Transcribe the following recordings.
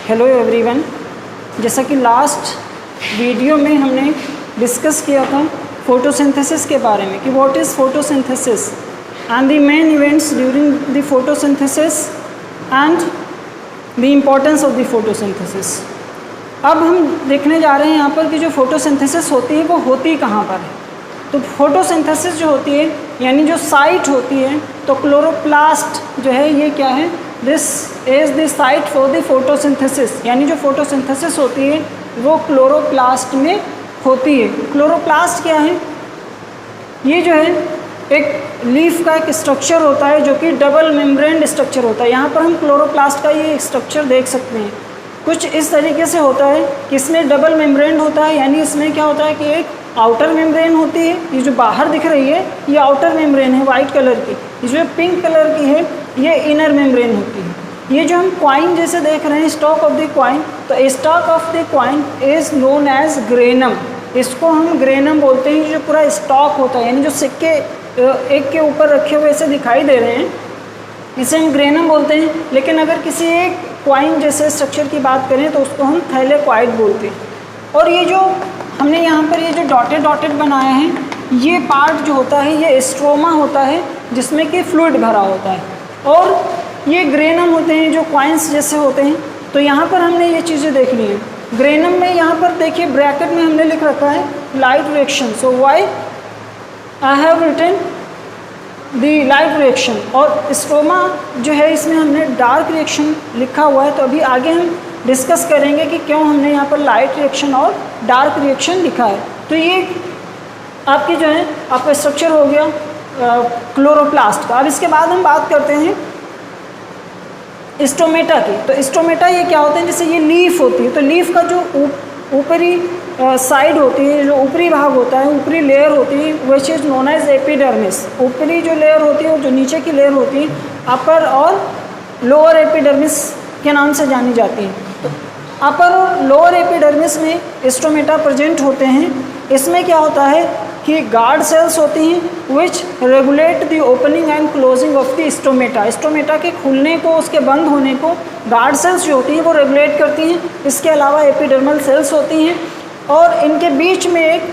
Hello everyone, जैसा कि last video में हमने डिस्कस किया था फोटोसिंथेसिस के बारे में कि what is photosynthesis and the main events during the photosynthesis and the importance of the photosynthesis. अब हम देखने जा रहे हैं यहाँ पर कि जो फोटोसिंथेसिस होती है वो होती कहाँ पर है। तो फोटोसिंथेसिस जो होती है यानी जो साइट होती है, तो क्लोरोप्लास्ट जो है ये क्या है, this is the site for the photosynthesis. यानी जो फोटोसिंथेसिस होती है वो क्लोरोप्लास्ट में होती है। क्लोरोप्लास्ट क्या है, ये जो है एक लीफ का एक स्ट्रक्चर होता है जो कि डबल मेम्ब्रेन स्ट्रक्चर होता है। यहाँ पर हम क्लोरोप्लास्ट का ये स्ट्रक्चर देख सकते हैं। कुछ इस तरीके से होता है कि इसमें डबल मेम्ब्रेन होता है, यानी इसमें क्या होता है कि एक आउटर मेम्ब्रेन होती है, ये जो बाहर दिख रही है ये आउटर मेम्ब्रेन है वाइट कलर की, ये जो पिंक कलर की है ये इनर मेम्ब्रेन होती है। ये जो हम क्वाइन जैसे देख रहे हैं, स्टॉक ऑफ द क्वाइन, तो stack of the coin is known as granum. इसको हम ग्रेनम बोलते हैं। जो पूरा स्टॉक होता है यानी जो सिक्के एक के ऊपर रखे हुए ऐसे दिखाई दे रहे हैं, इसे हम ग्रेनम बोलते हैं। लेकिन अगर किसी एक क्वाइन जैसे स्ट्रक्चर की बात करें तो उसको हम थैलेक्वाइड बोलते हैं। और ये जो हमने यहाँ पर ये जो डॉटेड डॉटेड बनाया है, ये पार्ट जो होता है ये स्ट्रोमा होता है जिसमें कि फ्लूइड भरा होता है, और ये ग्रेनम होते हैं जो क्वाइंस जैसे होते हैं। तो यहाँ पर हमने ये चीज़ें देख ली हैं। ग्रेनम में यहाँ पर देखिए ब्रैकेट में हमने लिख रखा है light reaction, so why I have written the light reaction. और स्ट्रोमा जो है इसमें हमने डार्क रिएक्शन लिखा हुआ है। तो अभी आगे हम डिस्कस करेंगे कि क्यों हमने यहाँ पर लाइट रिएक्शन और डार्क रिएक्शन लिखा है। तो ये आपकी जो है आपका स्ट्रक्चर हो गया क्लोरोप्लास्ट का। अब इसके बाद हम बात करते हैं स्टोमेटा की। तो स्टोमेटा ये क्या होते हैं, जैसे ये लीफ होती है, तो लीफ का जो ऊपरी साइड होती है, जो ऊपरी भाग होता है, ऊपरी लेयर होती है, which is known as epidermis. ऊपरी जो लेयर होती है और जो नीचे की लेयर होती है अपर और लोअर एपिडर्मिस के नाम से जानी जाती है। तो अपर और लोअर एपिडर्मिस में स्टोमेटा प्रेजेंट होते हैं। इसमें क्या होता है कि गार्ड सेल्स होती हैं विच regulate the opening and closing of the stomata. Stomata के खुलने को, उसके बंद होने को गार्ड सेल्स जो होती हैं वो रेगुलेट करती हैं। इसके अलावा एपिडर्मल सेल्स होती हैं और इनके बीच में एक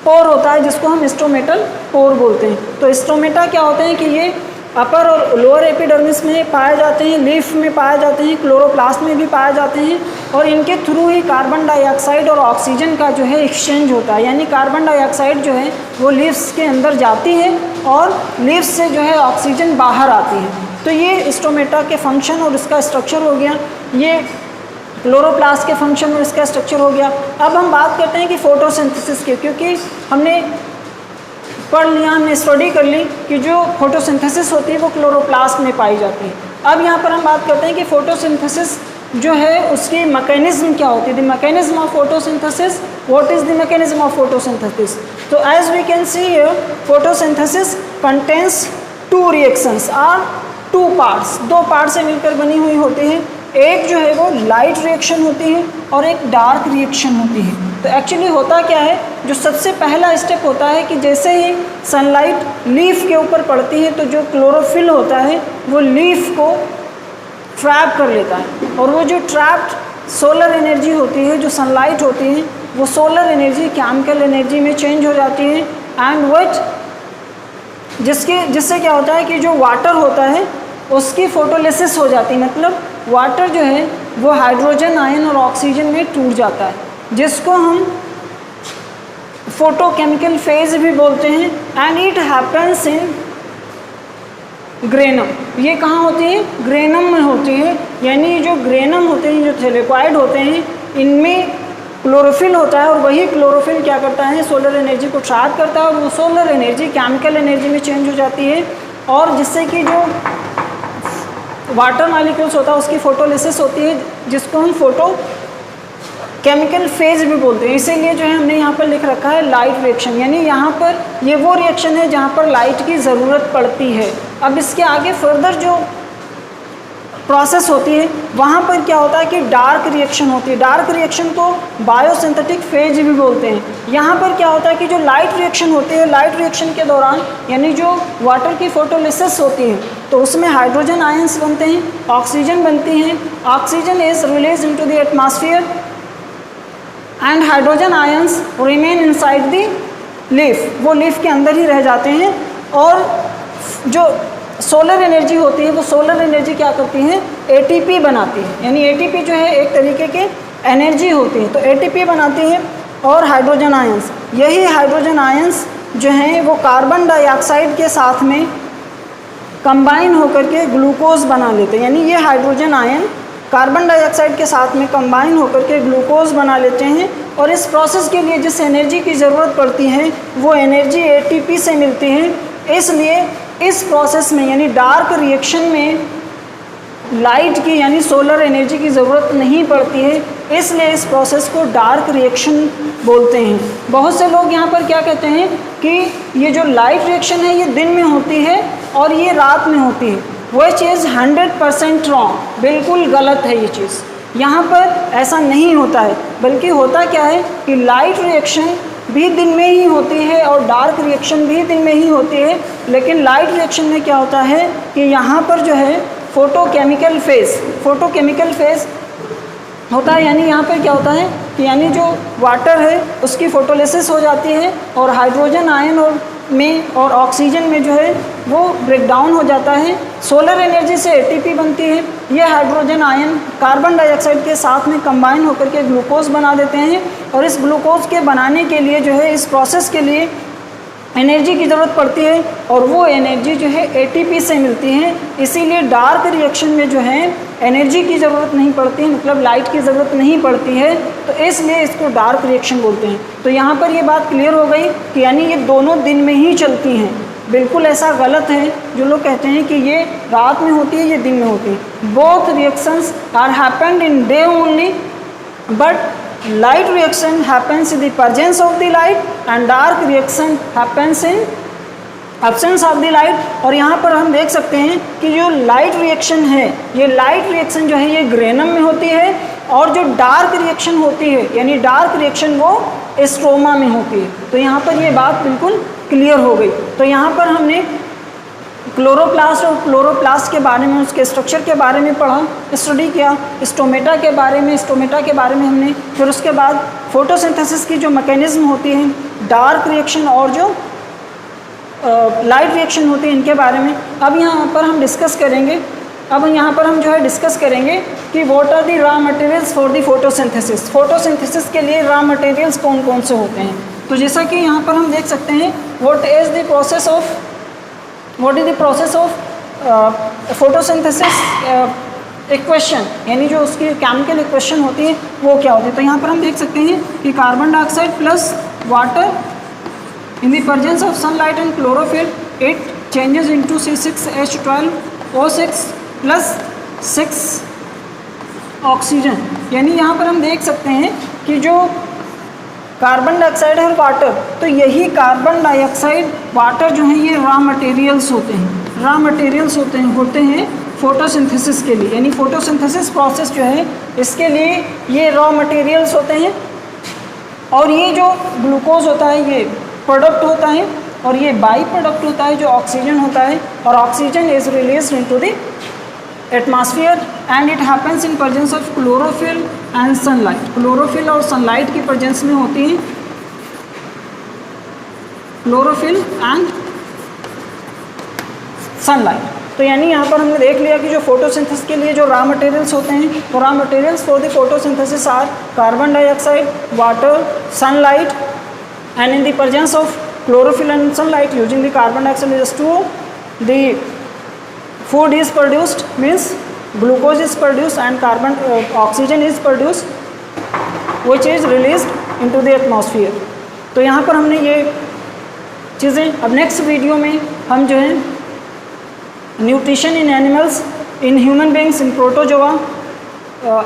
पोर होता है जिसको हम स्टोमेटल पोर बोलते हैं। तो स्टोमेटा क्या होते हैं कि ये अपर और लोअर एपिडर्मिस में पाए जाते हैं, लीफ में पाए जाते हैं, क्लोरोप्लास्ट में भी पाए जाते हैं, और इनके थ्रू ही कार्बन डाइऑक्साइड और ऑक्सीजन का जो है एक्सचेंज होता है। यानी कार्बन डाइऑक्साइड जो है वो लीव्स के अंदर जाती है और लीव्स से जो है ऑक्सीजन बाहर आती है। तो ये स्टोमेटा के फंक्शन और इसका स्ट्रक्चर हो गया, ये क्लोरोप्लास्ट के फंक्शन और इसका स्ट्रक्चर हो गया। अब हम बात करते हैं कि फोटोसिंथेसिस के, क्योंकि हमने पढ़ लिया, हमने स्टडी कर ली कि जो फोटोसिंथेसिस होती है वो क्लोरोप्लास्ट में पाई जाती है। अब यहाँ पर हम बात करते हैं कि फोटोसिंथेसिस जो है उसकी मैकेनिज्म क्या होती है, the mechanism of photosynthesis. What is the mechanism of photosynthesis? तो as we can see here, photosynthesis contains two reactions or two parts. दो पार्ट से मिलकर बनी हुई होती है। एक जो है वो लाइट रिएक्शन होती है और एक डार्क रिएक्शन होती है। तो एक्चुअली होता क्या है, जो सबसे पहला स्टेप होता है कि जैसे ही सनलाइट लीफ के ऊपर पड़ती है तो जो क्लोरोफिल होता है वो लीफ को ट्रैप कर लेता है, और वो जो ट्रैप्ड सोलर एनर्जी होती है, जो सनलाइट होती है, वो सोलर एनर्जी केमिकल एनर्जी में चेंज हो जाती है। एंड व्हिच जिससे क्या होता है कि जो वाटर होता है उसकी फोटोलिसिस हो जाती है। मतलब वाटर जो है वो हाइड्रोजन आयन और ऑक्सीजन में टूट जाता है, जिसको हम फोटोकेमिकल फेज भी बोलते हैं। And it happens in granum. ये कहाँ होती है? ग्रेनम में होती है। यानी जो ग्रेनम होते हैं, जो थैलेक्वाइड होते हैं, इनमें क्लोरोफिल होता है और वही क्लोरोफिल क्या करता है, सोलर एनर्जी को ट्रैप करता है और वो सोलर एनर्जी केमिकल एनर्जी में चेंज हो जाती है, और जिससे कि जो वाटर मॉलिक्यूल्स होता है उसकी फोटोलिसिस होती है, जिसको हम फोटो केमिकल फेज भी बोलते हैं। इसीलिए जो है हमने यहाँ पर लिख रखा है लाइट रिएक्शन। यानी यहाँ पर ये वो रिएक्शन है जहाँ पर लाइट की ज़रूरत पड़ती है। अब इसके आगे फर्दर जो प्रोसेस होती है, वहाँ पर क्या होता है कि डार्क रिएक्शन होती है। डार्क रिएक्शन को बायोसिंथेटिक फेज भी बोलते हैं। यहाँ पर क्या होता है कि जो लाइट रिएक्शन होती है, लाइट रिएक्शन के दौरान यानी जो वाटर की फोटोलिसिस होती है तो उसमें हाइड्रोजन आयंस बनते हैं, ऑक्सीजन बनती हैं, oxygen is release into the atmosphere and hydrogen ions remain inside the leaf, वो लीफ के अंदर ही रह जाते हैं। और जो सोलर एनर्जी होती है वो सोलर एनर्जी क्या करती है, एटीपी बनाती है, यानी एटीपी जो है एक तरीके की एनर्जी होती है, तो एटीपी बनाती है। और हाइड्रोजन आयंस, यही हाइड्रोजन आयंस जो हैं वो कार्बन डाइऑक्साइड के साथ में कंबाइन होकर के ग्लूकोज बना लेते हैं, यानी ये हाइड्रोजन आयन कार्बन डाइऑक्साइड के साथ में कंबाइन होकर के ग्लूकोज बना लेते हैं। और इस प्रोसेस के लिए जिस एनर्जी की ज़रूरत पड़ती है वो एनर्जी एटीपी से मिलती है। इसलिए इस प्रोसेस में यानी डार्क रिएक्शन में लाइट की यानी सोलर एनर्जी की ज़रूरत नहीं पड़ती है, इसलिए इस प्रोसेस को डार्क रिएक्शन बोलते हैं। बहुत से लोग यहाँ पर क्या कहते हैं कि ये जो लाइट रिएक्शन है ये दिन में होती है और ये रात में होती है। वह चीज़ 100% रॉन्ग, बिल्कुल गलत है ये चीज़। यहाँ पर ऐसा नहीं होता है, बल्कि होता क्या है कि लाइट रिएक्शन भी दिन में ही होती है और डार्क रिएक्शन भी दिन में ही होती है। लेकिन लाइट रिएक्शन में क्या होता है कि यहाँ पर जो है फोटोकेमिकल फेज़ होता है, यानी यहाँ पर क्या होता है कि यानी जो वाटर है उसकी फोटोलिसिस हो जाती है और हाइड्रोजन आयन और ऑक्सीजन में जो है वो ब्रेकडाउन हो जाता है। सोलर एनर्जी से एटीपी बनती है, ये हाइड्रोजन आयन कार्बन डाइऑक्साइड के साथ में कंबाइन होकर के ग्लूकोज बना देते हैं। और इस ग्लूकोज के बनाने के लिए जो है इस प्रोसेस के लिए एनर्जी की ज़रूरत पड़ती है और वो एनर्जी जो है एटीपी से मिलती है। इसीलिए डार्क रिएक्शन में जो है एनर्जी की ज़रूरत नहीं पड़ती है, मतलब लाइट की ज़रूरत नहीं पड़ती है, तो इसलिए इसको डार्क रिएक्शन बोलते हैं। तो यहाँ पर ये बात क्लियर हो गई कि यानी ये दोनों दिन में ही चलती हैं। बिल्कुल ऐसा गलत है जो लोग कहते हैं कि ये रात में होती है, ये दिन में होती है। Both reactions are happened in day only, but light reaction happens in the presence of the light and dark reaction happens in absence of the light। और यहाँ पर हम देख सकते हैं कि जो लाइट रिएक्शन है, ये लाइट रिएक्शन जो है ये ग्रेनम में होती है और जो डार्क रिएक्शन होती है यानी डार्क रिएक्शन वो स्ट्रोमा में होती है। तो यहाँ पर ये बात बिल्कुल क्लियर हो गई। तो यहाँ पर हमने क्लोरोप्लास्ट और क्लोरोप्लास्ट के बारे में, उसके स्ट्रक्चर के बारे में पढ़ा, स्टडी किया। स्टोमेटा के बारे में हमने, फिर उसके बाद फोटोसिंथेसिस की जो मैकेनिज्म होती है, डार्क रिएक्शन और जो लाइट रिएक्शन होती है, इनके बारे में अब यहाँ पर हम डिस्कस करेंगे। अब यहाँ पर हम जो है डिस्कस करेंगे कि what are the raw materials for the photosynthesis. Photosynthesis के लिए रॉ मटेरियल्स कौन कौन से होते हैं। तो जैसा कि यहाँ पर हम देख सकते हैं what is the process of photosynthesis equation, यानी जो उसकी केमिकल इक्वेशन होती है वो क्या होती है। तो यहाँ पर हम देख सकते हैं कि carbon dioxide plus water in the presence of sunlight and chlorophyll it changes into C6H12O6 plus 6 oxygen. यानी यहाँ पर हम देख सकते हैं कि जो कार्बन डाइऑक्साइड और वाटर, तो यही कार्बन डाइऑक्साइड वाटर जो है ये रॉ मटेरियल्स होते हैं, होते हैं फोटोसिंथेसिस के लिए। यानी फोटोसिंथेसिस प्रोसेस जो है इसके लिए ये रॉ मटेरियल्स होते हैं। और ये जो ग्लूकोज होता है ये प्रोडक्ट होता है और ये बाई प्रोडक्ट होता है जो ऑक्सीजन होता है। और oxygen is released into the atmosphere and it happens in presence of chlorophyll and sunlight. Chlorophyll और सनलाइट की प्रेजेंस में होती है, क्लोरोफिल एंड सनलाइट। तो यानी यहाँ पर हमने देख लिया कि जो फोटोसिंथेसिस के लिए जो रॉ मटेरियल्स होते हैं, तो raw materials for the photosynthesis are carbon dioxide, water, sunlight, and in the presence of chlorophyll and sunlight using the carbon dioxide is H2O, the food is produced, means glucose is produced and oxygen is produced which is released into the atmosphere। तो यहाँ पर हमने ये चीज़ें, अब next video में हम जो है nutrition in animals, in human beings, in protozoa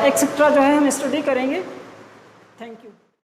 etcetera जो है हम स्टडी करेंगे। Thank you.